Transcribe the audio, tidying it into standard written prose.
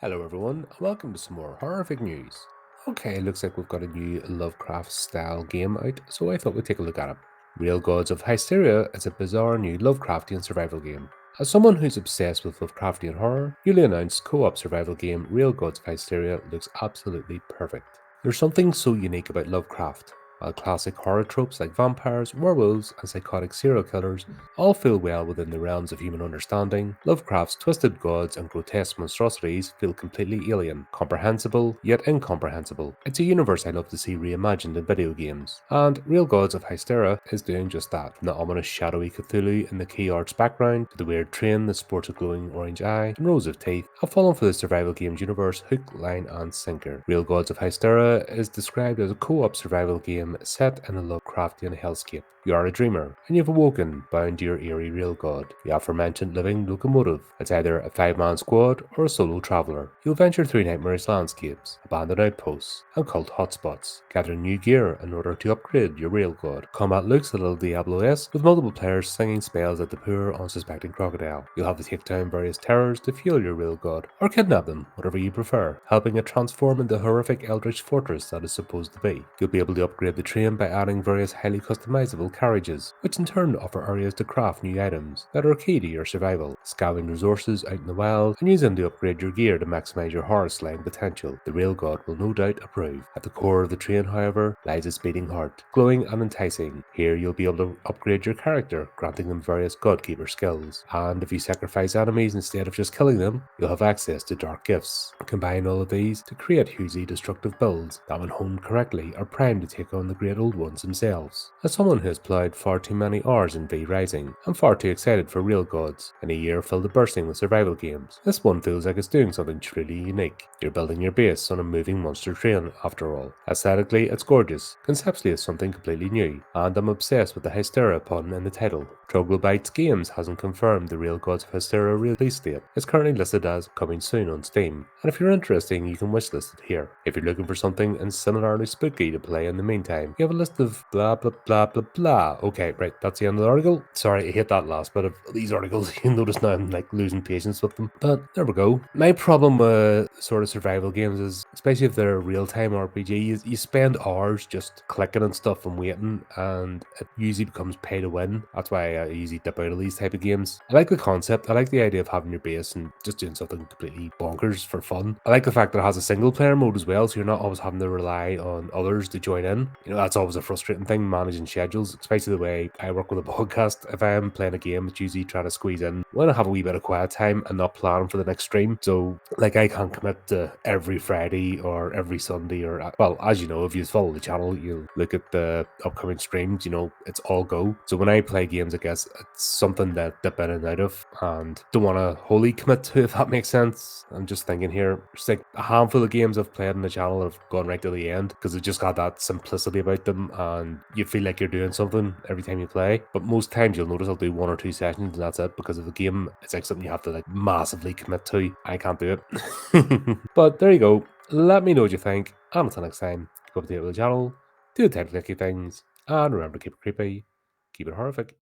Hello everyone, and welcome to some more horrific news. Okay, looks like we've got a new Lovecraft style game out, so I thought we'd take a look at it. RailGods of Hysterra is a bizarre new Lovecraftian survival game. As someone who's obsessed with Lovecraftian horror, newly announced co-op survival game RailGods of Hysteria looks absolutely perfect. There's something so unique about Lovecraft. While classic horror tropes like vampires, werewolves, and psychotic serial killers all feel well within the realms of human understanding, Lovecraft's twisted gods and grotesque monstrosities feel completely alien, comprehensible yet incomprehensible. It's a universe I love to see reimagined in video games, and Real Gods of Hysteria is doing just that. From the ominous shadowy Cthulhu in the key art's background to the weird train that sports a glowing orange eye and rows of teeth, I've fallen for the survival games universe hook, line, and sinker. Real Gods of Hysteria is described as a co-op survival game set in a Lovecraftian hellscape. You are a dreamer, and you've awoken, bound to your eerie real god, the aforementioned living locomotive. It's either a 5-man squad or a solo traveller. You'll venture through nightmarish landscapes, abandoned outposts, and cult hotspots, gathering new gear in order to upgrade your real god. Combat looks a little Diablo-esque, with multiple players slinging spells at the poor, unsuspecting crocodile. You'll have to take down various terrors to fuel your real god, or kidnap them, whatever you prefer, helping it transform into the horrific eldritch fortress that is supposed to be. You'll be able to upgrade the train by adding various highly customizable carriages, which in turn offer areas to craft new items that are key to your survival, scavenging resources out in the wild and use them to upgrade your gear to maximize your horror slaying potential. The RailGod will no doubt approve. At the core of the train, however, lies its beating heart, glowing and enticing. Here you'll be able to upgrade your character, granting them various Godkeeper skills, and if you sacrifice enemies instead of just killing them, you'll have access to dark gifts. Combine all of these to create hugely destructive builds that, when honed correctly, are primed to take on the great old ones themselves. As someone who has ploughed far too many hours in V Rising, I'm far too excited for Real Gods, in a year filled to bursting with survival games. This one feels like it's doing something truly unique. You're building your base on a moving monster train, after all. Aesthetically, it's gorgeous. Conceptually, it's something completely new, and I'm obsessed with the Hysteria pun in the title. Troglodytes Games hasn't confirmed the Real Gods of Hysteria release date. It's currently listed as coming soon on Steam, and if you're interested, you can wishlist it here. If you're looking for something and similarly spooky to play in the meantime, you have a list of blah blah blah blah blah. Okay, right, that's the end of the article. Sorry, I hate that last bit of these articles. You notice now I'm like losing patience with them. But there we go. My problem with sort of survival games is, especially if they're real-time RPGs, you spend hours just clicking and stuff and waiting, and it usually becomes pay to win. That's why I usually dip out of these type of games. I like the concept. I like the idea of having your base and just doing something completely bonkers for fun. I like the fact that it has a single player mode as well, so you're not always having to rely on others to join in. You know, that's always a frustrating thing, managing schedules, especially the way I work with a podcast. If I am playing a game, it's usually trying to squeeze in when I have a wee bit of quiet time and not planning for the next stream. So, like, I can't commit to every Friday or every Sunday, or, well, as you know, if you follow the channel, you'll look at the upcoming streams, you know, it's all go. So when I play games, I guess it's something that dip in and out of, and don't want to wholly commit to, if that makes sense. I'm just thinking here, just like a handful of games I've played on the channel have gone right to the end because it just got that simplicity about them, and you feel like you're doing something every time you play. But most times you'll notice I'll do 1 or 2 sessions and that's it, because of the game, it's like something you have to like massively commit to. I can't do it. But there you go. Let me know what you think, and until next time, keep up to date with the channel, do the type of clicky things, and remember to keep it creepy, keep it horrific.